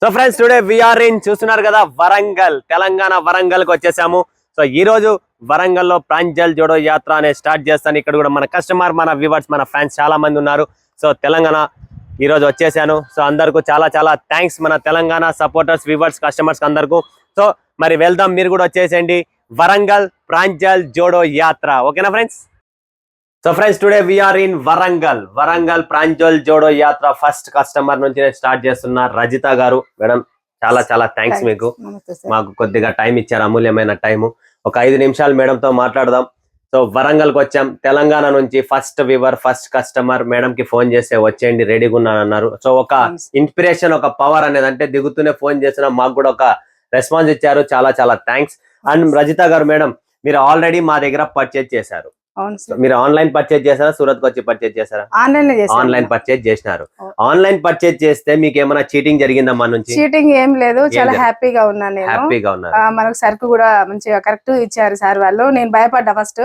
So friends today we are in చూస్తున్నారు కదా వరంగల్ తెలంగాణ వరంగల్ కి వచ్చేసాము. సో ఈ రోజు వరంగల్ లో ప్రాంజల్ జోడో యాత్ర అనేది స్టార్ట్ చేస్తాను. ఇక్కడ కూడా మన కస్టమర్ మన వ్యూవర్స్ మన ఫ్యాన్స్ చాలా మంది ఉన్నారు. సో తెలంగాణ ఈ రోజు వచ్చేసాను. సో అందరికీ చాలా చాలా థ్యాంక్స్ మన తెలంగాణ సపోర్టర్స్ వ్యూవర్స్ కస్టమర్స్ అందరికీ. సో మరి వెళ్దాం, మీరు కూడా వచ్చేసేయండి వరంగల్ ప్రాంజల్ జోడో యాత్ర. ఓకేనా friends? So friends today we are in Warangal Pranjal Jodo Yatra first customer నుంచి స్టార్ట్ చేస్తున్న రజిత గారు. మేడం చాలా చాలా థ్యాంక్స్ మీకు. మాకు కొద్దిగా టైం ఇచ్చారు, అమూల్యమైన టైము. ఒక 5 నిమిషాలు మేడం తో మాట్లాడదాం. సో వరంగల్ కి వచ్చాం, తెలంగాణ నుంచి first viewer first customer. Madam కి ఫోన్ చేస్తే వచ్చేయండి రెడీగా ఉన్నాను అన్నారు. సో ఒక ఇన్స్పిరేషన్ ఒక పవర్ అనేది, అంటే దిగుతూనే ఫోన్ చేసిన మాకు కూడా ఒక రెస్పాన్స్ ఇచ్చారు. చాలా చాలా థ్యాంక్స్. అండ్ రజిత గారు మేడం, మీరు ఆల్రెడీ మా దగ్గర పర్చేజ్ చేశారు. మీరు ఆన్లైన్ పర్చేజ్ చేశారా, సూరత్ కి వచ్చి పర్చేజ్ చేశారా? ఆన్లైన్ పర్చేజ్ చేసినారు. ఆన్లైన్ పర్చేజ్ చేస్తే మీకు ఏమైనా చీటింగ్ జరిగిందా? మన నుంచి చీటింగ్ ఏం లేదు, చాలా హ్యాపీగా ఉన్నాను. హ్యాపీగా ఉన్నారు. మనకు సరుకు కూడా మంచిగా కరెక్ట్ ఇచ్చారు సార్ వాళ్ళు. నేను భయపడ్డా ఫస్ట్.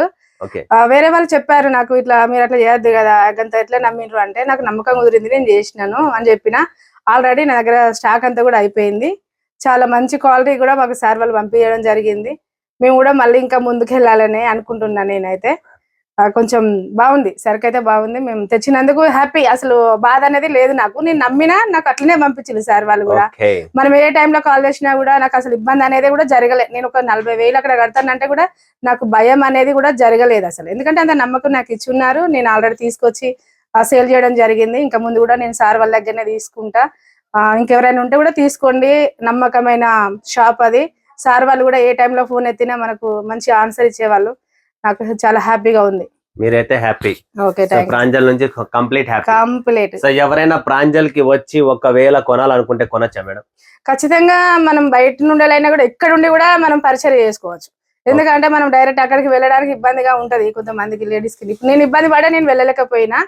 వేరే వాళ్ళు చెప్పారు నాకు, ఇట్లా మీరు అట్లా చేయొద్దు కదా, అంత ఎట్లా నమ్మిండ్రు అంటే నాకు నమ్మకం కుదిరింది, నేను చేసినాను అని చెప్పిన. ఆల్రెడీ నా దగ్గర స్టాక్ అంతా కూడా అయిపోయింది. చాలా మంచి క్వాలిటీ కూడా మాకు సార్ వాళ్ళు పంపించడం జరిగింది. మేము కూడా మళ్ళీ ఇంకా ముందుకు వెళ్ళాలని అనుకుంటున్నాను. నేనైతే కొంచెం బాగుంది, సరుకు అయితే బాగుంది. మేము తెచ్చినందుకు హ్యాపీ, అసలు బాధ అనేది లేదు నాకు. నేను నమ్మినా నాకు అట్లనే పంపించింది సార్ వాళ్ళు కూడా. మనం ఏ టైంలో కాల్ చేసినా కూడా నాకు అసలు ఇబ్బంది అనేది కూడా జరగలేదు. నేను ఒక 40,000 అక్కడ కడతానంటే కూడా నాకు భయం అనేది కూడా జరగలేదు అసలు. ఎందుకంటే అంత నమ్మకం నాకు ఇచ్చున్నారు. నేను ఆల్రెడీ తీసుకొచ్చి సేల్ చేయడం జరిగింది. ఇంకా ముందు కూడా నేను సార్ వాళ్ళ దగ్గరనే తీసుకుంటా. ఇంకెవరైనా ఉంటే కూడా తీసుకోండి, నమ్మకమైన షాప్ అది. సార్ వాళ్ళు కూడా ఏ టైంలో ఫోన్ ఎత్తినా మనకు మంచి ఆన్సర్ ఇచ్చేవాళ్ళు. నాకు చాలా హ్యాపీగా ఉంది. మీరైతే హ్యాపీ? ప్రాంజల్ నుంచి కంప్లీట్ హ్యాపీ. కంప్లీట్. సో ఎవరైనా ప్రాంజల్ కి వచ్చి ఒకవేళ కొనాలనుకుంటే కొనొచ్చా మేడం? ఖచ్చితంగా మనం బయట నుండి కూడా ఎక్కడ ఉండి కూడా మనం పరిచయం చేసుకోవచ్చు. ఎందుకంటే మనం డైరెక్ట్ అక్కడికి వెళ్ళడానికి ఇబ్బందిగా ఉంటది కొంతమందికి, లేడీస్ కి. నేను ఇబ్బంది పడే నేను వెళ్ళలేకపోయినా,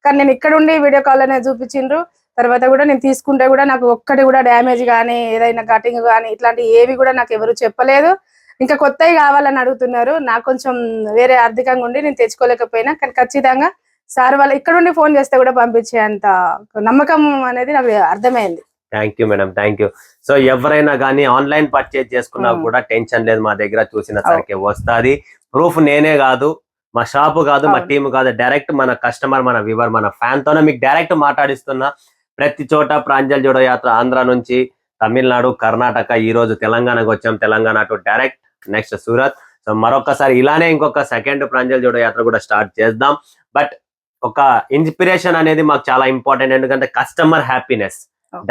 కానీ నేను ఇక్కడ ఉండి వీడియో కాల్ అనేది చూపించిండ్రు. తర్వాత కూడా నేను తీసుకుంటే కూడా నాకు ఒక్కటి కూడా డ్యామేజ్ కానీ ఏదైనా కటింగ్ కానీ ఇట్లాంటి ఏవి కూడా నాకు ఎవరు చెప్పలేదు. ఇంకా కొత్తవి కావాలని అడుగుతున్నారు. నాకు కొంచెం వేరే ఆర్థికంగా ఉండి నేను తెచ్చుకోలేకపోయినా, కానీ ఖచ్చితంగా సార్ వాళ్ళు ఇక్కడ ఉండి ఫోన్ చేస్తే కూడా పంపించే అంత నమ్మకం అనేది నాకు అర్థమైంది. Thank you madam, thank you. So ఎవరైనా కానీ ఆన్లైన్ పర్చేజ్ చేసుకున్నా కూడా టెన్షన్ లేదు, మా దగ్గర చూసిన సరికి వస్తుంది. ప్రూఫ్ నేనే కాదు, మా షాపు కాదు, మా టీం కాదు, డైరెక్ట్ మన కస్టమర్ మన వ్యూవర్ మన ఫ్యాన్ తోనే మీకు డైరెక్ట్ మాట్లాడిస్తున్నా. ప్రతి చోట ప్రాంజల్ జోడో యాత్ర ఆంధ్ర నుంచి తమిళనాడు కర్ణాటక, ఈ రోజు తెలంగాణకు వచ్చాం. Telangana to direct next Surat. So మరొకసారి ఇలానే ఇంకొక సెకండ్ ప్రాంజల్ జోడో యాత్ర కూడా స్టార్ట్ చేద్దాం. బట్ ఒక ఇన్స్పిరేషన్ అనేది మాకు చాలా ఇంపార్టెంట్. ఎందుకంటే కస్టమర్ హ్యాపీనెస్.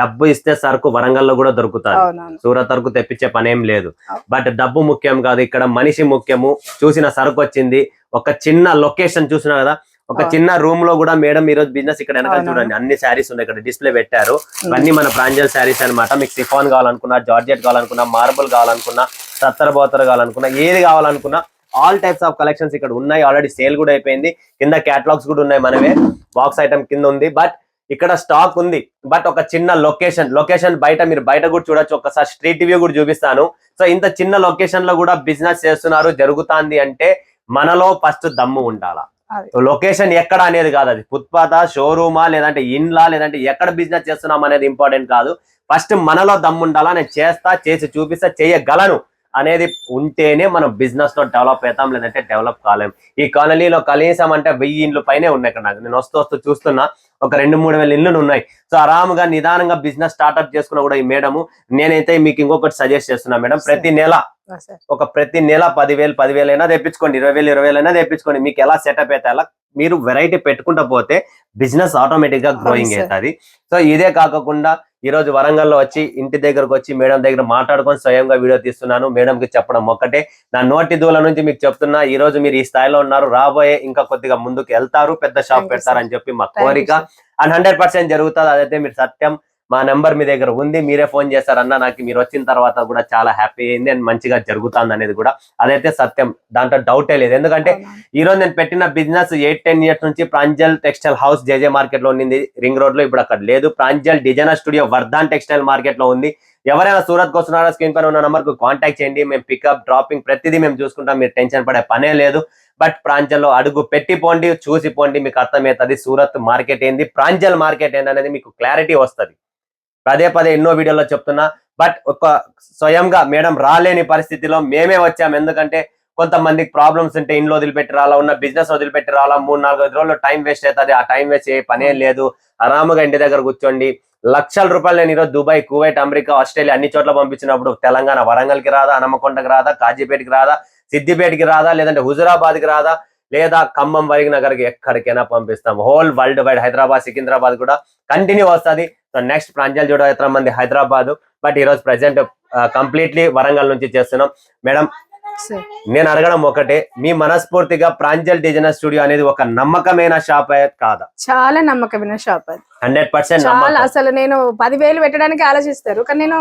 డబ్బు ఇస్తే సరుకు వరంగల్ లో కూడా దొరుకుతుంది, సూరత్ వరకు తెప్పించే పనేం లేదు. బట్ డబ్బు ముఖ్యం కాదు, ఇక్కడ మనిషి ముఖ్యము. చూసిన సరుకు వచ్చింది, ఒక చిన్న లొకేషన్ చూసినా కదా, ఒక చిన్న రూమ్ లో కూడా మేడం ఈ రోజు బిజినెస్ ఇక్కడ వెనకాల చూడండి అన్ని శారీస్ ఉన్నాయి, ఇక్కడ డిస్ప్లే పెట్టారు. ఇవన్నీ మన ప్రాంజల్ శారీస్ అనమాట. మీకు సిఫాన్ కావాలనుకున్నా, జార్జెట్ కావాలనుకున్నా, మార్బుల్ కావాలనుకున్నా, సత్తర బోతర్ కావాలనుకున్నా, ఏది కావాలనుకున్నా ఆల్ టైప్స్ ఆఫ్ కలెక్షన్స్ ఇక్కడ ఉన్నాయి. ఆల్రెడీ సేల్ కూడా అయిపోయింది. కింద క్యాటలాగ్స్ కూడా ఉన్నాయి, మనమే బాక్స్ ఐటమ్ కింద ఉంది. బట్ ఇక్కడ స్టాక్ ఉంది. బట్ ఒక చిన్న లొకేషన్ బయట మీరు బయట కూడా చూడొచ్చు. ఒకసారి స్ట్రీట్ వ్యూ కూడా చూపిస్తాను. సో ఇంత చిన్న లొకేషన్ లో కూడా బిజినెస్ చేస్తున్నారు, జరుగుతుంది అంటే మనలో ఫస్ట్ దమ్ము ఉండాలా. లొకేషన్ ఎక్కడ అనేది కాదు, అది ఫుట్పాత్ షోరూమా లేదంటే ఇన్లా లేదంటే ఎక్కడ బిజినెస్ చేస్తున్నాం అనేది ఇంపార్టెంట్ కాదు. ఫస్ట్ మనలో దమ్ము ఉండాలా. నేను చేస్తా, చేసి చూపిస్తా, చేయగలను అనేది ఉంటేనే మనం బిజినెస్ లో డెవలప్ అవుతాం, లేదంటే డెవలప్ కాలేం. ఈ కాలనీలో కనీసం అంటే 1000 ఇండ్లు పైనే ఉన్నాయి. ఇక్కడ నాకు నేను వస్తూ చూస్తున్నా ఒక 2-3 వేల ఇండ్లు ఉన్నాయి. సో ఆరాముగా నిదానంగా బిజినెస్ స్టార్ట్అప్ చేసుకున్నా కూడా ఈ మేడము. నేనైతే మీకు ఇంకొకటి సజెస్ట్ చేస్తున్నా మేడం, ప్రతి నెల 10,000 అయినా తెప్పించుకోండి, 20,000 అయినా తెప్పించుకోండి. మీకు ఎలా సెటప్ అయితే అలా మీరు వెరైటీ పెట్టుకుంటా పోతే బిజినెస్ ఆటోమేటిక్ గా గ్రోయింగ్ అవుతుంది. సో ఇదే కాకుండా ఈ రోజు వరంగల్లో వచ్చి ఇంటి దగ్గరకు వచ్చి మేడం దగ్గర మాట్లాడుకొని స్వయంగా వీడియో తీస్తున్నాను. మేడం కి చెప్పడం ఒక్కటే, నా నోటి దూల నుంచి మీకు చెప్తున్నా, ఈ రోజు మీరు ఈ స్థాయిలో ఉన్నారు, రాబోయే ఇంకా కొద్దిగా ముందుకు వెళ్తారు, పెద్ద షాప్ పెడతారని చెప్పి మా కోరిక. అండ్ 100% జరుగుతుంది. అదైతే మీరు సత్యం. మా నెంబర్ మీ దగ్గర ఉంది, మీరే ఫోన్ చేస్తారన్నా. నాకు మీరు వచ్చిన తర్వాత కూడా చాలా హ్యాపీ అయింది అండ్ మంచిగా జరుగుతుంది అనేది కూడా అదైతే సత్యం, దాంట్లో డౌటే లేదు. ఎందుకంటే ఈ రోజు నేను పెట్టిన బిజినెస్ 8-10 ఇయర్స్ నుంచి Pranjal textile house JJ market లో ఉంది, రింగ్ రోడ్ లో. ఇప్పుడు అక్కడ లేదు. Pranjal designer studio Vardhan textile market లో ఉంది. ఎవరైనా సూరత్ వస్తున్నారో స్క్రీన్ పైన ఉన్న నంబర్ కు కాంటాక్ట్ చేయండి. మేము పికప్ డ్రాపింగ్ ప్రతిదీ మేము చూసుకుంటాం, మీరు టెన్షన్ పడే పనే లేదు. బట్ ప్రాంజల్లో అడుగు పెట్టిపోండి, చూసిపోండి, మీకు అర్థమవుతుంది సూరత్ మార్కెట్ ఏంది, ప్రాంజల్ మార్కెట్ ఏంది అనేది మీకు క్లారిటీ వస్తుంది. పదే పదే ఎన్నో వీడియోలో చెప్తున్నా. బట్ ఒక స్వయంగా మేడం రాలేని పరిస్థితిలో మేమే వచ్చాం. ఎందుకంటే కొంతమందికి ప్రాబ్లమ్స్ ఉంటే ఇంట్లో వదిలిపెట్టి రాలా, ఉన్న బిజినెస్ వదిలిపెట్టి రాలా, 3-4 రోజులు టైం వేస్ట్ అవుతుంది. ఆ టైం వేస్ట్ ఏ పనే లేదు. ఆరాముగా ఇంటి దగ్గర కూర్చోండి. లక్షల రూపాయలు నేను ఈరోజు దుబాయ్, కువైట్, అమెరికా, ఆస్ట్రేలియా అన్ని చోట్ల పంపించినప్పుడు తెలంగాణ వరంగల్కి రాదా, హనుమకొండకి రాదా, కాజీపేటకి రాదా, సిద్దిపేటకి రాదా, లేదంటే హుజురాబాద్కి రాదా, లేదా ఖమ్మం, వరంగల్కి ఎక్కడికైనా పంపిస్తాం. Whole world wide Hyderabad, Secunderabad కూడా కంటిన్యూ వస్తుంది. సో నెక్స్ట్ ప్రాంజల్ జూడో యాత్ర మంది హైదరాబాద్, బట్ ఈరోజు ప్రెసెంట్ కంప్లీట్లీ వరంగల్ నుంచి చేస్తున్నాం. మేడం నేను అడగడం ఒకటే, మీ మనస్ఫూర్తిగా ప్రాంజల్ డిజైనర్ స్టూడియో అనేది ఒక నమ్మకమైన షాప్ కాదా? చాలా నమ్మకమైన షాప్ అది. 100% చాలా. అసలు నేను 10,000 పెట్టడానికి ఆలోచిస్తారు, కానీ నేను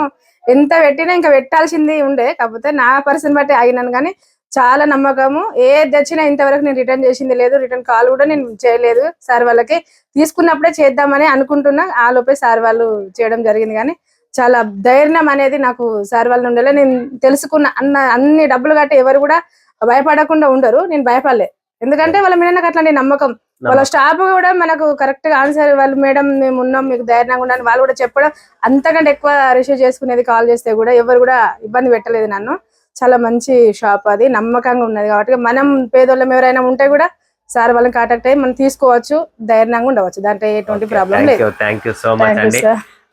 ఎంత పెట్టినా ఇంకా పెట్టాల్సింది ఉండే, కాకపోతే నా పర్సన్ బట్టి ఆగినాను. కానీ చాలా నమ్మకము. ఏది తెచ్చినా ఇంతవరకు నేను రిటర్న్ చేసింది లేదు, రిటర్న్ కాల్ కూడా నేను చేయలేదు. సార్ వాళ్ళకి తీసుకున్నప్పుడే చేద్దామని అనుకుంటున్నా, ఆ లోపే సార్ వాళ్ళు చేయడం జరిగింది. కానీ చాలా ధైర్యం అనేది నాకు సార్ వాళ్ళ నుండి నేను తెలుసుకున్న. అన్ని డబ్బులు కట్టి ఎవరు కూడా భయపడకుండా ఉండరు, నేను భయపడలే. ఎందుకంటే వాళ్ళ మీద నాకు అట్లాంటి నమ్మకం. వాళ్ళ స్టాఫ్ కూడా మనకు కరెక్ట్ గా ఆన్సర్, వాళ్ళు మేడం మేము ఉన్నాం, మీకు ధైర్యంగా ఉండాలని వాళ్ళు కూడా చెప్పడం. అంతకంటే ఎక్కువ రిసీవ్ చేసుకునేది, కాల్ చేస్తే కూడా ఎవరు కూడా ఇబ్బంది పెట్టలేదు నన్ను. చాలా మంచి షాప్ అది, నమ్మకంగా ఉన్నది. కాబట్టి మనం పేదోళ్ళం ఎవరైనా ఉంటే కూడా సార్ వాళ్ళని కాంటాక్ట్ అయ్యి మనం తీసుకోవచ్చు, ధైర్యంగా ఉండవచ్చు. దాంట్లో ఎటువంటి ప్రాబ్లం లేదు. థ్యాంక్ యూ సో మచ్ అండి.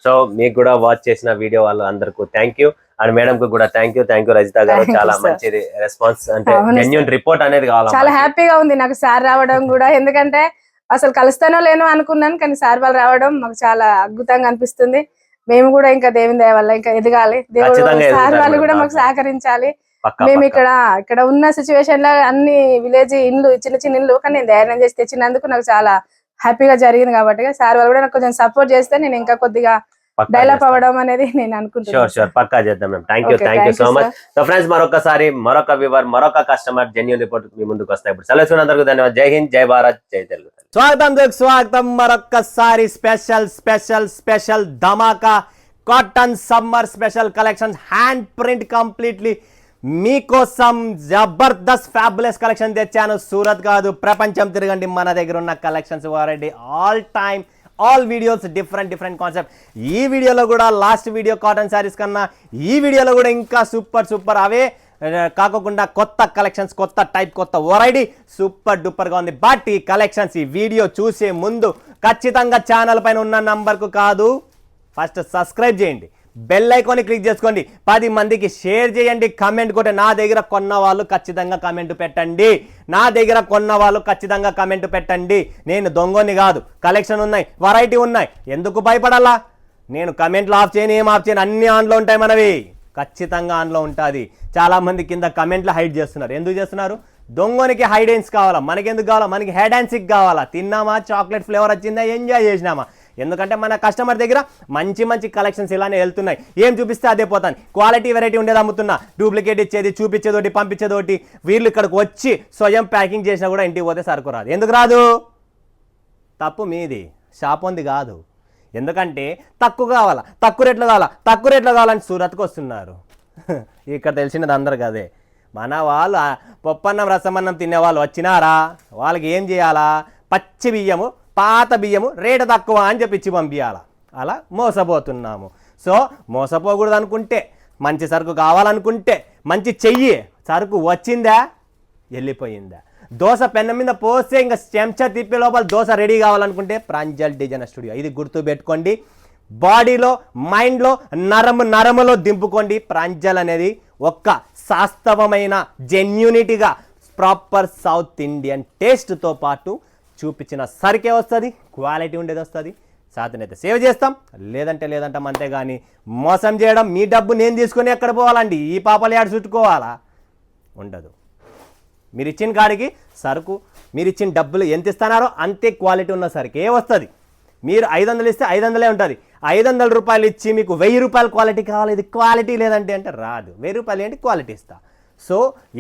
సో మీకు కూడా వాచ్ చేసిన వీడియో వాళ్ళు అందరికీ థ్యాంక్ యూ, అండ్ మేడం కు కూడా థ్యాంక్ యూ రజిత గారు. చాలా మంచిది రెస్పాన్స్, అంటే జెన్యూన్ రిపోర్ట్ అనేది కావాలి. చాలా హ్యాపీగా ఉంది నాకు సార్ రావడం కూడా, ఎందుకంటే అసలు కలుస్తానో లేనో అనుకున్నాను, కానీ సార్ వాళ్ళు రావడం మాకు చాలా అద్భుతంగా అనిపిస్తుంది. మేము కూడా ఇంకా దేవుని దయ వల్ల ఇంకా ఎదగాలి, దేవుడు సార్ వాళ్ళు కూడా మాకు సహకరించాలి. మేము ఇక్కడ ఉన్న సిచ్యువేషన్ లో అన్ని విలేజ్ ఇండ్లు, చిన్న చిన్న ఇండ్లు, కానీ నేను ధైర్యం చేసి తెచ్చినందుకు నాకు చాలా హ్యాపీగా జరిగింది. కాబట్టి సార్ వాళ్ళు కూడా నాకు కొంచెం సపోర్ట్ చేస్తే నేను ఇంకా కొద్దిగా డెవలప్ అవ్వడం అనేది నేను అనుకుంటున్నాను. పక్కా చేద్దాం. Thank you so much. So friends, మరొకసారి మరొక వ్యూవర్, మరొక కస్టమర్ జెన్యూన్ రిపోర్ట్ మీ ముందుకు వస్తాయి. ఇప్పుడు సెలవు, ధన్యవాదాలు. జై హింద్, జై భారత్, జై తెలుగు. స్వాగతం మరొకసారి స్పెషల్ ధమాకా cotton summer special collections, hand print completely మీకోసం జబర్దస్త్ ఫ్యాబులస్ కలెక్షన్ తెచ్చాను. సూరత్ కాదు, ప్రపంచం తిరగండి, మన దగ్గర ఉన్న collections already all videos different concept. ఈ వీడియోలో కూడా లాస్ట్ వీడియో కాటన్ శారీస్ కన్నా ఈ వీడియోలో కూడా ఇంకా సూపర్ అవే కాకుండా కొత్త కలెక్షన్స్, కొత్త టైప్, కొత్త వెరైటీ సూపర్ డూపర్గా ఉంది. బట్ ఈ కలెక్షన్స్, ఈ వీడియో చూసే ముందు ఖచ్చితంగా ఛానల్ పైన ఉన్న నంబర్కు కాదు, ఫస్ట్ సబ్స్క్రైబ్ చేయండి, బెల్ ఐకాన్ని క్లిక్ చేసుకోండి, 10 మందికి షేర్ చేయండి, కమెంట్ కొట్టే. నా దగ్గర కొన్న వాళ్ళు ఖచ్చితంగా కమెంట్ పెట్టండి, నేను దొంగని కాదు, కలెక్షన్ ఉన్నాయి, వెరైటీ ఉన్నాయి, ఎందుకు భయపడాలా? నేను కమెంట్లు ఆఫ్ చేయను, ఏం ఆఫ్ చేయను, అన్ని ఆన్లో ఉంటాయి మనవి, ఖచ్చితంగా ఆన్లో ఉంటుంది. చాలా మంది కింద కమెంట్లు హైడ్ చేస్తున్నారు. ఎందుకు చేస్తున్నారు? దొంగనికి హైడ్ అండ్స్ కావాలా, మనకెందుకు కావాలా? మనకి హెడ్ అండ్ సిక్ కావాలా? తిన్నామా, చాక్లెట్ ఫ్లేవర్ వచ్చిందా, ఎంజాయ్ చేసినామా? ఎందుకంటే మన కస్టమర్ దగ్గర మంచి కలెక్షన్స్ ఇలానే వెళ్తున్నాయి. ఏం చూపిస్తే అదే పోతాను. క్వాలిటీ వెరైటీ ఉండేది అమ్ముతున్నా, డూప్లికేట్ ఇచ్చేది, చూపించేదోటి, పంపించేదోటి. వీళ్ళు ఇక్కడికి వచ్చి స్వయం ప్యాకింగ్ చేసినా కూడా ఇంటికి పోతే సరుకు రాదు. ఎందుకు రాదు? తప్పు మీది, షాప్ ఉంది కాదు. ఎందుకంటే తక్కువ కావాలా, తక్కువ రేట్లో కావాలని సూరత్కి వస్తున్నారు. ఇక్కడ తెలిసినది అందరికి అదే. మన వాళ్ళు పప్పన్నం రసమన్నం తినేవాళ్ళు వచ్చినారా, వాళ్ళకి ఏం చేయాలా? పచ్చి బియ్యము, పాత బియ్యము, రేటు తక్కువ అని చెప్పి ఇచ్చి పంపించాలా. అలా మోసపోతున్నాము. సో మోసపోకూడదు అనుకుంటే, మంచి సరుకు కావాలనుకుంటే మంచి చెయ్యి. సరుకు వచ్చిందా, వెళ్ళిపోయిందా? దోశ పెన్ను మీద పోస్తే ఇంకా చెంచా తిప్పే లోపల దోశ రెడీ కావాలనుకుంటే ప్రాంజల్ డిజైనర్ స్టూడియో. ఇది గుర్తు పెట్టుకోండి, బాడీలో, మైండ్లో, నరములో దింపుకోండి. ప్రాంజల్ అనేది ఒక్క వాస్తవమైన జెన్యూనిటీగా ప్రాపర్ సౌత్ ఇండియన్ టేస్ట్తో పాటు చూపించిన సరికే వస్తుంది, క్వాలిటీ ఉండేది వస్తుంది. సాధనైతే సేవ్ చేస్తాం, లేదంటాం. అంతేగాని మోసం చేయడం, మీ డబ్బు నేను తీసుకొని ఎక్కడ పోవాలండి, ఈ పాపలు యాడ్ చుట్టుకోవాలా? ఉండదు. మీరు ఇచ్చిన కాడికి సరుకు, మీరు ఇచ్చిన డబ్బులు ఎంత ఇస్తున్నారో అంతే క్వాలిటీ ఉన్న సరికే వస్తుంది. మీరు 500 ఇస్తే 500 ఉంటుంది. 500 రూపాయలు ఇచ్చి మీకు 1000 రూపాయల క్వాలిటీ కావాలి, ఇది క్వాలిటీ లేదంటే అంటే రాదు. 1000 రూపాయలు ఏంటి, క్వాలిటీ ఇస్తా. సో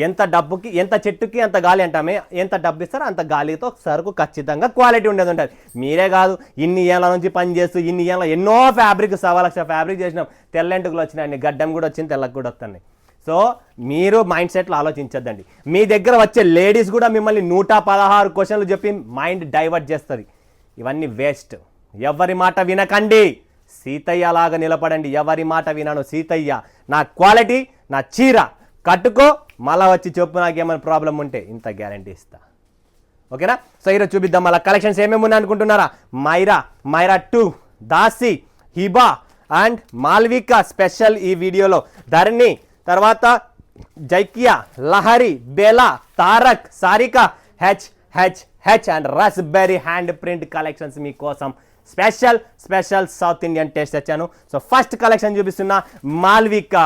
ఎంత డబ్బుకి, ఎంత చెట్టుకి అంత గాలి అంటామే, ఎంత డబ్బు ఇస్తారో అంత గాలితో సరుకు ఖచ్చితంగా క్వాలిటీ ఉండేది ఉంటుంది. మీరే కాదు, ఇన్ని ఏళ్ళ నుంచి పని చేస్తూ ఎన్నో ఫ్యాబ్రిక్, 1.25 లక్ష ఫ్యాబ్రిక్ చేసినాం. తెల్లెంటుకులు వచ్చినాయండి, గడ్డం కూడా వచ్చింది, తెల్లకి కూడా వస్తున్నాయి. సో మీరు మైండ్ సెట్లో ఆలోచించద్దండి. మీ దగ్గర వచ్చే లేడీస్ కూడా మిమ్మల్ని 116 క్వశ్చన్లు చెప్పి మైండ్ డైవర్ట్ చేస్తుంది. ఇవన్నీ వేస్ట్. ఎవరి మాట వినకండి, సీతయ్య లాగా నిలబడండి. ఎవరి మాట వినాను, సీతయ్య నా క్వాలిటీ, నా చీర కట్టుకో, మళ్ళా వచ్చి చెప్పు నాకేమైనా ప్రాబ్లం ఉంటే, ఇంత గ్యారంటీ ఇస్తా. ఓకేనా? సో ఈరోజు చూపిద్దాం మళ్ళీ కలెక్షన్స్ ఏమేమి ఉన్నాయి అనుకుంటున్నారా. మైరా 2, దాసి, హిబా అండ్ మాల్విక స్పెషల్ ఈ వీడియోలో. ధరణి, తర్వాత Jaikiya, Lahari, Bela, Tarak, Sarika, H and raspberry hand print collections మీకోసం స్పెషల్ సౌత్ ఇండియన్ టేస్ట్ తెచ్చాను. సో ఫస్ట్ కలెక్షన్ చూపిస్తున్నా మాల్విక.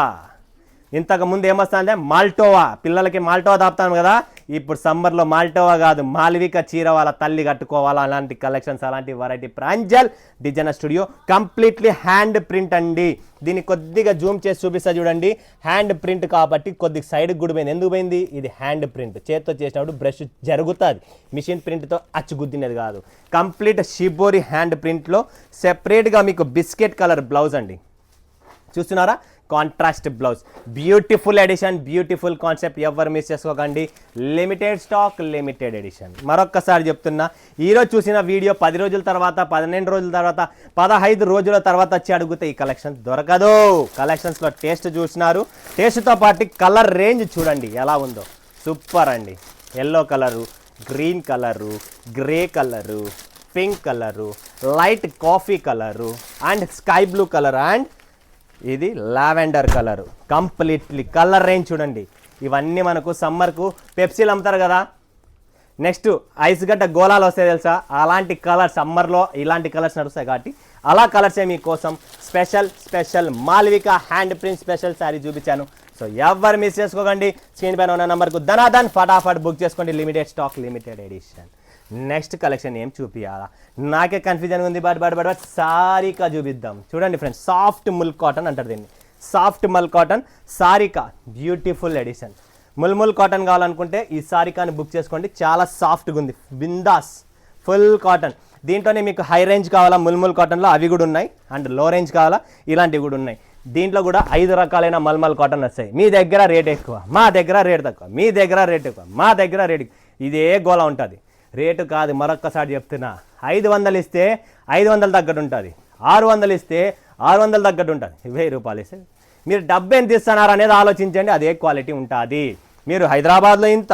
ఇంతకు ముందు ఏమొస్తుందంటే మాల్టోవా, పిల్లలకి మాల్టోవా దాపుతాను కదా, ఇప్పుడు సమ్మర్లో మాల్టోవా కాదు, మాల్విక చీర వాళ్ళ తల్లి కట్టుకోవాలా, అలాంటి కలెక్షన్స్, అలాంటి variety. Pranjal designer studio, completely hand print అండి. దీన్ని కొద్దిగా జూమ్ చేసి చూపిస్తా చూడండి. హ్యాండ్ ప్రింట్ కాబట్టి కొద్దిగా సైడ్కి కూడా పోయింది. ఎందుకు పోయింది? ఇది హ్యాండ్ ప్రింట్, చేతితో చేసినప్పుడు బ్రష్ జరుగుతుంది, మిషన్ ప్రింట్తో అచ్చుగుద్దినది కాదు. కంప్లీట్ షిబోరి హ్యాండ్ ప్రింట్లో సెపరేట్గా మీకు బిస్కెట్ కలర్ బ్లౌజ్ అండి. చూస్తున్నారా? Contrast blouse, beautiful edition, beautiful concept. ఎవరు మిస్ చేసుకోకండి. Limited stock, limited edition. మరొక్కసారి చెప్తున్నా, ఈరోజు చూసిన వీడియో 10 రోజుల తర్వాత, 12 రోజుల తర్వాత, 15 రోజుల తర్వాత వచ్చి అడిగితే ఈ కలెక్షన్ దొరకదు. కలెక్షన్స్లో టేస్ట్ చూసినారు, టేస్ట్తో పాటు కలర్ రేంజ్ చూడండి ఎలా ఉందో. సూపర్ అండి. Yellow colour, green colour, grey colour, pink colour, light coffee colour and sky blue colour and ఇది lavender colour. Completely colour range చూడండి. ఇవన్నీ మనకు సమ్మర్కు పెప్సీలు అమ్ముతారు కదా, నెక్స్ట్ ఐస్ గడ్డ గోళాలు వస్తాయి తెలుసా, అలాంటి కలర్స్ సమ్మర్లో ఇలాంటి కలర్స్ నడుస్తాయి కాబట్టి అలా కలర్సే మీకోసం special Malvika hand print special sari చూపించాను. సో ఎవరు మిస్ చేసుకోకండి. స్క్రీన్ పైన ఉన్న నెంబర్కు ధనాధన్ ఫటాఫట్ బుక్ చేసుకోండి. Limited stock, limited edition. Next collection ఏం చూపించాలా, నాకే కన్ఫ్యూజన్ ఉంది. బట్ సారికా చూపిద్దాం. చూడండి ఫ్రెండ్స్, సాఫ్ట్ ముల్ కాటన్ అంటారు దీన్ని. సాఫ్ట్ మల్ కాటన్ సారికా, బ్యూటిఫుల్ ఎడిషన్. ముల్ కాటన్ కావాలనుకుంటే ఈ సారికాని బుక్ చేసుకోండి. చాలా సాఫ్ట్గా ఉంది, బిందాస్ ఫుల్ కాటన్. దీంట్లోనే మీకు హై రేంజ్ కావాలా ముల్ కాటన్లో, అవి కూడా ఉన్నాయి. అండ్ లో రేంజ్ కావాలా, ఇలాంటివి కూడా ఉన్నాయి. దీంట్లో కూడా 5 రకాలైన మల్మల్ కాటన్ వస్తాయి. మీ దగ్గర రేట్ ఎక్కువ, మా దగ్గర రేట్ తక్కువ, మీ దగ్గర రేట్ ఎక్కువ, మా దగ్గర రేట్ ఇదే గోళ ఉంటుంది. రేటు కాదు, మరొక్కసారి చెప్తున్నా. 500 ఇస్తే 500 తగ్గట్టు ఉంటుంది, 600 ఇస్తే 600 తగ్గట్టు ఉంటుంది. 1000 రూపాయలు ఇస్తే మీరు డబ్బు ఎంత ఇస్తున్నారు అనేది ఆలోచించండి. అదే క్వాలిటీ ఉంటుంది. మీరు హైదరాబాద్లో ఇంత,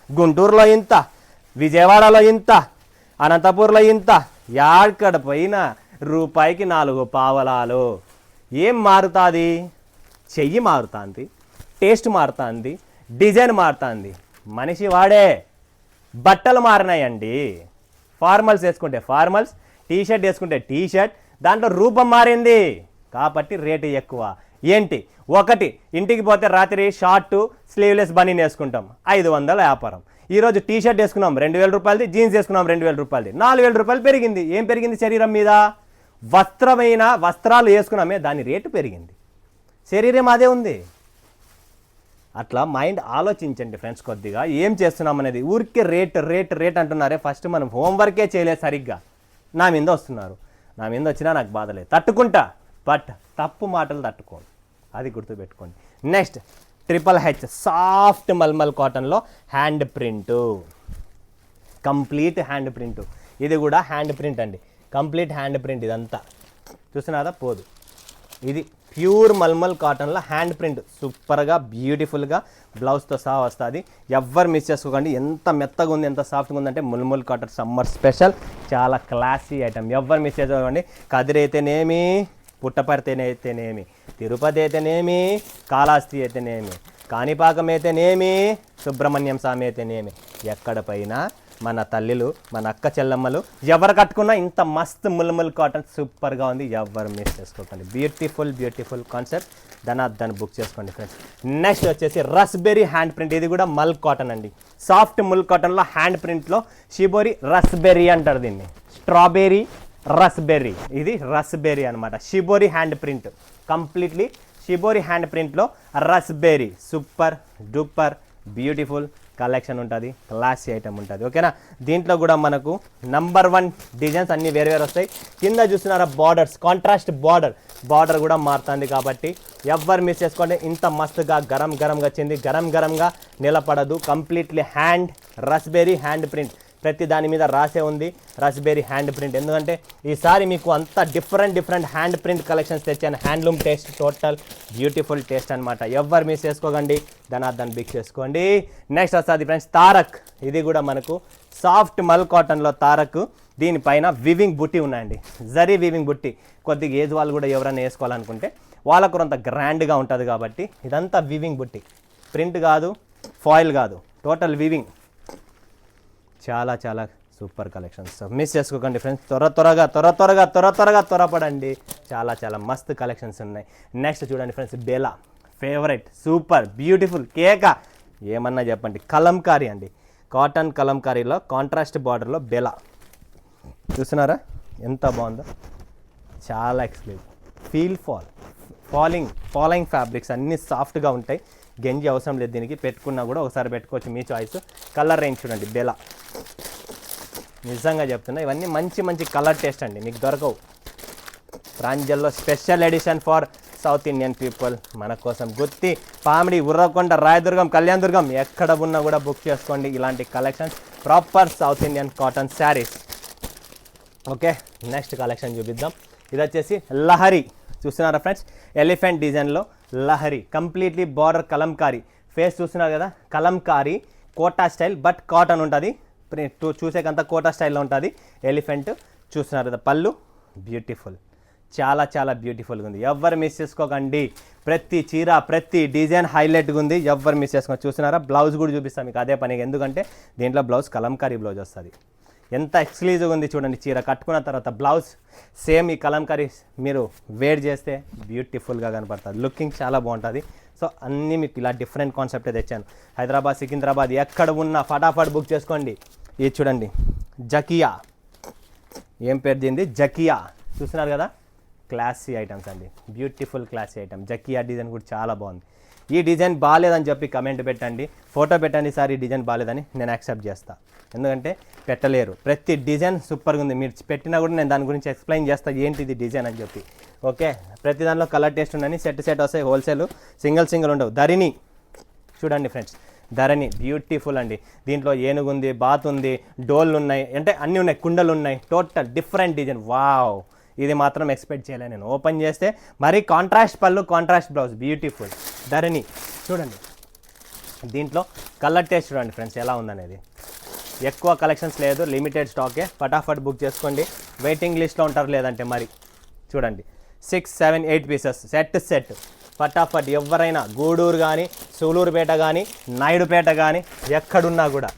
గుంటూరులో ఇంత, విజయవాడలో ఇంత, అనంతపూర్లో ఇంత, ఎక్కడ పోయినా రూపాయికి 4 పావలాలు. ఏం మారుతుంది? చెయ్యి మారుతుంది, టేస్ట్ మారుతుంది, డిజైన్ మారుతుంది, మనిషి వాడే. బట్టలు మారినాయండి. ఫార్మల్స్ వేసుకుంటే ఫార్మల్స్, టీషర్ట్ వేసుకుంటే టీషర్ట్, దాంట్లో రూపం మారింది కాబట్టి రేటు ఎక్కువ. ఏంటి, ఒకటి ఇంటికి పోతే రాత్రి షార్ట్ స్లీవ్లెస్ బనీన్ వేసుకుంటాం, 500 వ్యాపారం. ఈరోజు టీషర్ట్ వేసుకున్నాం 2000 రూపాయలది, జీన్స్ వేసుకున్నాం 2000 రూపాయలది, 4000 రూపాయలు పెరిగింది. ఏం పెరిగింది? శరీరం మీద వస్త్రాలు వేసుకున్నామే, దాని రేటు పెరిగింది. శరీరం అదే ఉంది. అట్లా మైండ్ ఆలోచించండి ఫ్రెండ్స్. కొద్దిగా ఏం చేస్తున్నాం అనేది, ఊరికే రేట్ అంటున్నారే. ఫస్ట్ మనం హోంవర్కే చేయలేదు సరిగ్గా, నా మీద వస్తున్నారు. నా మీద వచ్చినా నాకు బాధలేదు, తట్టుకుంటా. బట్ తప్పు మాటలు తట్టుకోండి, అది గుర్తుపెట్టుకోండి. నెక్స్ట్ HHH సాఫ్ట్ మల్మల్ కాటన్లో hand print, complete hand print. ఇది కూడా హ్యాండ్ ప్రింట్ అండి, కంప్లీట్ హ్యాండ్ ప్రింట్. ఇదంతా చూస్తున్నారా, పోదు. ఇది ప్యూర్ మల్మల్ కాటన్లో హ్యాండ్ ప్రింట్, సూపర్గా బ్యూటిఫుల్గా బ్లౌజ్తో సహా వస్తుంది. ఎవ్వరు మిస్ చేసుకోకండి. ఎంత మెత్తగా ఉంది, ఎంత సాఫ్ట్గా ఉందంటే ముల్ముల్ కాటన్ సమ్మర్ స్పెషల్, చాలా క్లాసీ ఐటమ్. ఎవ్వరు మిస్ చేసుకోకండి. కదిరి అయితేనేమి, పుట్టపర్తి అయితేనేమి, తిరుపతి అయితేనేమి, కాళహస్తి అయితేనేమి, కాణిపాకం అయితేనేమి, సుబ్రహ్మణ్యం స్వామి అయితేనేమి, ఎక్కడ పైన మన తల్లిలు, మన అక్క చెల్లమ్మలు ఎవరు కట్టుకున్నా ఇంత మస్త్ ముల్ముల్ కాటన్ సూపర్గా ఉంది. ఎవరు మిస్ చేసుకోకండి. Beautiful concept. దాన్ని బుక్ చేసుకోండి ఫ్రెండ్స్. నెక్స్ట్ వచ్చేసి రస్బెరీ హ్యాండ్ ప్రింట్. ఇది కూడా మల్ కాటన్ అండి, సాఫ్ట్ ముల్ కాటన్లో హ్యాండ్ ప్రింట్లో షిబోరి రస్బెరీ అంటారు దీన్ని. స్ట్రాబెరీ రస్బెరీ, ఇది రస్బెరీ అనమాట. Shibori hand print, completely shibori hand ప్రింట్లో raspberry. Super duper beautiful collection ఉంటుంది, క్లాసీ ఐటమ్ ఉంటుంది. ఓకేనా? దీంట్లో కూడా మనకు నంబర్ 1 డిజైన్స్ అన్నీ వేరు వస్తాయి. కింద చూస్తున్నారా బార్డర్స్, కాంట్రాస్ట్ బార్డర్ కూడా మారుతుంది కాబట్టి ఎవ్వరు మిస్ చేసుకోండి. ఇంత మస్తుగా గరంగా వచ్చింది, గరంగా నిలబడదు. కంప్లీట్లీ హ్యాండ్ రస్బెరీ హ్యాండ్ ప్రింట్, ప్రతి దాని మీద రాసే ఉంది రాస్బెర్రీ హ్యాండ్ ప్రింట్. ఎందుకంటే ఈసారి మీకు అంత డిఫరెంట్ హ్యాండ్ ప్రింట్ కలెక్షన్స్ తెచ్చాను. Handloom taste, total beautiful taste అనమాట. ఎవరు మిస్ చేసుకోకండి, దాన్ని బిగ్ చేసుకోండి. నెక్స్ట్ వస్తుంది ఫ్రెండ్స్ తారక్. ఇది కూడా మనకు సాఫ్ట్ మల్ కాటన్లో తారక్. దీనిపైన వివింగ్ బుట్టి ఉన్నాయండి, జరీ వివింగ్ బుట్టి. కొద్దిగా ఏజ్ వాళ్ళు కూడా ఎవరైనా వేసుకోవాలనుకుంటే వాళ్ళకు కొంత గ్రాండ్గా ఉంటుంది కాబట్టి ఇదంతా వివింగ్ బుట్టి, ప్రింట్ కాదు, ఫాయిల్ కాదు, టోటల్ వివింగ్. చాలా సూపర్ కలెక్షన్స్. మిస్ చేసుకోకండి ఫ్రెండ్స్. త్వరపడండి. చాలా మస్తు కలెక్షన్స్ ఉన్నాయి. నెక్స్ట్ చూడండి friends, Bela favourite, super beautiful కేక ఏమన్నా చెప్పండి. కలంకారీ అండి, కాటన్ కలంకారీలో కాంట్రాస్ట్ బార్డర్లో బెలా. చూస్తున్నారా ఎంత బాగుందో, చాలా ఎక్స్క్లూజివ్. ఫాలింగ్ ఫ్యాబ్రిక్స్ అన్నీ సాఫ్ట్గా ఉంటాయి. గంజి అవసరం లేదు దీనికి, పెట్టుకున్నా కూడా ఒకసారి పెట్టుకోవచ్చు, మీ చాయిస్. కలర్ రేంజ్ చూడండి బెలా. నిజంగా చెప్తున్నా ఇవన్నీ మంచి కలర్ టేస్ట్ అండి, మీకు దొరకవు. ప్రాంజల్లో special edition for South Indian people మన కోసం. గుత్తి, పామిడి, ఉర్రకొండ, రాయదుర్గం, కళ్యాణదుర్గం ఎక్కడ ఉన్నా కూడా బుక్ చేసుకోండి ఇలాంటి collections. Proper south Indian cotton saris. Okay, next collection చూపిద్దాం. ఇది వచ్చేసి లహరి. చూస్తున్నారా ఫ్రెండ్స్, ఎలిఫెంట్ డిజైన్లో Lahari, completely border kalamkari. Face చూస్తున్నారు కదా, kalamkari Kota style, but cotton ఉంటుంది. చూసేకంతా కోటా స్టైల్లో ఉంటుంది. ఎలిఫెంట్ చూస్తున్నారు కదా, పళ్ళు బ్యూటిఫుల్, చాలా బ్యూటిఫుల్గా ఉంది. ఎవరు మిస్ చేసుకోకండి. ప్రతి చీర, ప్రతి డిజైన్ హైలైట్గా ఉంది. ఎవరు మిస్ చేసుకోండి. చూస్తున్నారా, బ్లౌజ్ కూడా చూపిస్తాను మీకు అదే పనిగా, ఎందుకంటే దీంట్లో బ్లౌజ్ కలంకారీ బ్లౌజ్ వస్తుంది. ఎంత ఎక్స్క్లూజివ్గా ఉంది చూడండి. చీర కట్టుకున్న తర్వాత బ్లౌజ్ సేమ్ ఈ కలంకారీ మీరు వేర్ చేస్తే బ్యూటిఫుల్గా కనపడుతుంది. లుకింగ్ చాలా బాగుంటుంది. సో అన్నీ మీకు ఇలా డిఫరెంట్ కాన్సెప్టే తెచ్చాను. హైదరాబాద్, సికింద్రాబాద్ ఎక్కడ ఉన్నా ఫటాఫట్ బుక్ చేసుకోండి. ఇది చూడండి, జకియా. ఏం పేరు దీనిది? జకియా. చూస్తున్నారు కదా, క్లాసీ ఐటమ్స్ అండి, beautiful classy item. Zakia design కూడా చాలా బాగుంది. ఈ డిజైన్ బాగాలేదని చెప్పి కమెంట్ పెట్టండి, ఫోటో పెట్టండి సార్ ఈ డిజైన్ బాగాలేదని, నేను యాక్సెప్ట్ చేస్తాను. ఎందుకంటే పెట్టలేరు. ప్రతి డిజైన్ సూపర్గా ఉంది. మీరు పెట్టినా కూడా నేను దాని గురించి ఎక్స్ప్లెయిన్ చేస్తాను ఏంటిది డిజైన్ అని చెప్పి. ఓకే, ప్రతి దానిలో కలర్ టేస్ట్ ఉండని, సెట్ వస్తాయి, హోల్సేల్, సింగిల్ ఉండవు. ధరణి చూడండి ఫ్రెండ్స్, ధరణి బ్యూటిఫుల్ అండి. దీంట్లో ఏనుగు ఉంది, బాత్ ఉంది, డోళ్ళు ఉన్నాయి, అంటే అన్నీ ఉన్నాయి, కుండలు ఉన్నాయి. Total different design. వావ్, ఇది మాత్రం ఎక్స్పెక్ట్ చేయలేదు నేను. ఓపెన్ చేస్తే మరీ కాంట్రాస్ట్ పళ్ళు, కాంట్రాస్ట్ బ్లౌజ్, బ్యూటిఫుల్. ధరణి చూడండి. దీంట్లో కలర్ టేస్ట్ చూడండి ఫ్రెండ్స్ ఎలా ఉందనేది. ఎక్కువ కలెక్షన్స్ లేదు, లిమిటెడ్ స్టాకే. ఫటాఫట్ బుక్ చేసుకోండి. వెయిటింగ్ లిస్ట్లో ఉంటారు లేదంటే మరి. చూడండి 6, 7, 8 పీసెస్ సెట్. ఫటాఫట్ ఎవరైనా గూడూరు కానీ, సూలూరుపేట కానీ, నాయుడుపేట కానీ ఎక్కడున్నా కూడా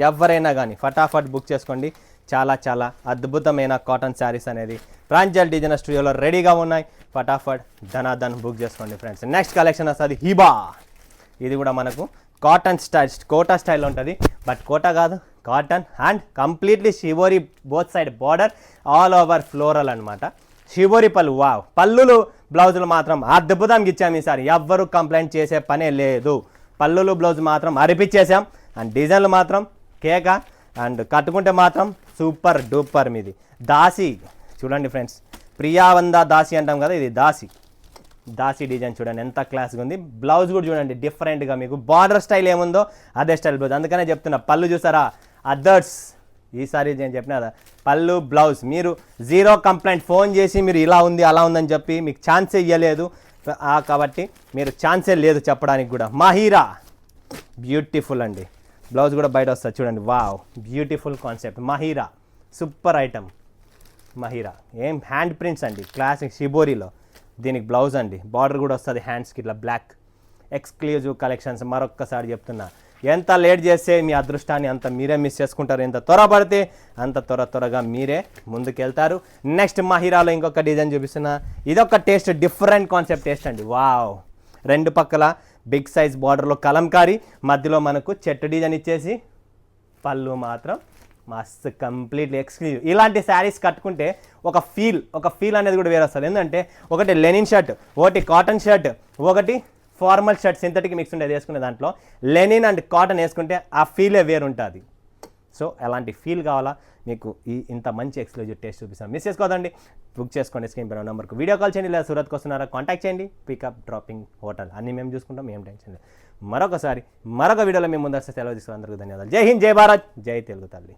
ఎవరైనా కానీ ఫటాఫట్ బుక్ చేసుకోండి. చాలా అద్భుతమైన కాటన్ శారీస్ అనేది ప్రాంజల్ డిజైనర్ స్టూడియోలో రెడీగా ఉన్నాయి. ఫటాఫట్ ధనాధన్ బుక్ చేసుకోండి ఫ్రెండ్స్. నెక్స్ట్ కలెక్షన్ వస్తుంది హిబా. ఇది కూడా మనకు కాటన్ స్టైల్, కోటా స్టైల్లో ఉంటుంది, బట్ కోటా కాదు, cotton and completely shibori both side border, all over floral అనమాట. షివోరి పళ్ళు. వావ్, పళ్ళులు బ్లౌజులు మాత్రం అద్భుతంగా ఇచ్చాము ఈసారి. ఎవ్వరు కంప్లైంట్ చేసే పనే లేదు. పళ్ళులు బ్లౌజ్ మాత్రం అరిపించేసాం. అండ్ డిజైన్లు మాత్రం కేక, అండ్ కట్టుకుంటే మాత్రం సూపర్ డూపర్. మీది దాసి చూడండి ఫ్రెండ్స్, ప్రియావంద దాసి అంటాం కదా, ఇది దాసి డిజైన్ చూడండి ఎంత క్లాస్గా ఉంది. బ్లౌజ్ కూడా చూడండి డిఫరెంట్గా, మీకు బార్డర్ స్టైల్ ఏముందో అదే స్టైల్ బ్లౌజ్. అందుకనే చెప్తున్నా, పళ్ళు చూసారా అదర్స్. ఈసారి నేను చెప్పిన కదా, పళ్ళు బ్లౌజ్ మీరు 0 కంప్లైంట్. ఫోన్ చేసి మీరు ఇలా ఉంది అలా ఉందని చెప్పి మీకు ఛాన్సే ఇవ్వలేదు కాబట్టి మీరు ఛాన్సే లేదు చెప్పడానికి కూడా. మాహీరా బ్యూటిఫుల్ అండి. బ్లౌజ్ కూడా బయట వస్తుంది చూడండి. Wow, beautiful concept. Mahira super item. Mahira ఏం హ్యాండ్ ప్రింట్స్ అండి, క్లాసిక్ షిబోరిలో. దీనికి బ్లౌజ్ అండి, బార్డర్ కూడా వస్తుంది హ్యాండ్స్కి ఇట్లా బ్లాక్. Exclusive collections. మరొక్కసారి చెప్తున్నా, ఎంత లేట్ చేస్తే మీ అదృష్టాన్ని అంత మీరే మిస్ చేసుకుంటారు. ఎంత త్వరపడితే అంత త్వరగా మీరే ముందుకెళ్తారు. నెక్స్ట్ మాహీరాలో ఇంకొక డిజైన్ చూపిస్తున్నా. ఇదొక టేస్ట్, డిఫరెంట్ కాన్సెప్ట్ టేస్ట్ అండి. వావ్, 2 పక్కల బిగ్ సైజ్ బార్డర్లో కలంకారీ, మధ్యలో మనకు చెట్టు డిజైన్ ఇచ్చేసి, పళ్ళు మాత్రం మస్తు కంప్లీట్లీ ఎక్స్క్లూజివ్. ఇలాంటి శారీస్ కట్టుకుంటే ఒక ఫీల్ అనేది కూడా వేరే వస్తుంది. ఎందుకంటే ఒకటి లెనిన్ షర్ట్, ఒకటి కాటన్ షర్ట్, ఒకటి ఫార్మల్ షర్ట్ సింథటిక్ మిక్స్ ఉండేది వేసుకునే దాంట్లో లెనిన్ అండ్ కాటన్ వేసుకుంటే ఆ ఫీలే వేరు ఉంటుంది. సో అలాంటి ఫీల్ కావాలా మీకు, ఇంత మంచి ఎక్స్క్లూజివ్ టేస్ట్ చూపిస్తాం. మిస్ చేసుకోదండి, బుక్ చేసుకోండి. స్క్రీన్ పైన నెంబర్కు వీడియో కాల్ చేయండి, లేదా సూరత్కి వస్తున్నారా కాంటాక్ట్ చేయండి. పికప్, డ్రాపింగ్, హోటల్ అన్నీ మేము చూసుకుంటాం, ఏం టెన్షన్ లేదు. మరొక వీడియోలో మేము ముందర సెలవు తీసుకుని అందరికీ ధన్యవాదాలు. జై హింద్, జై భారత్, జై తెలుగు తల్లి.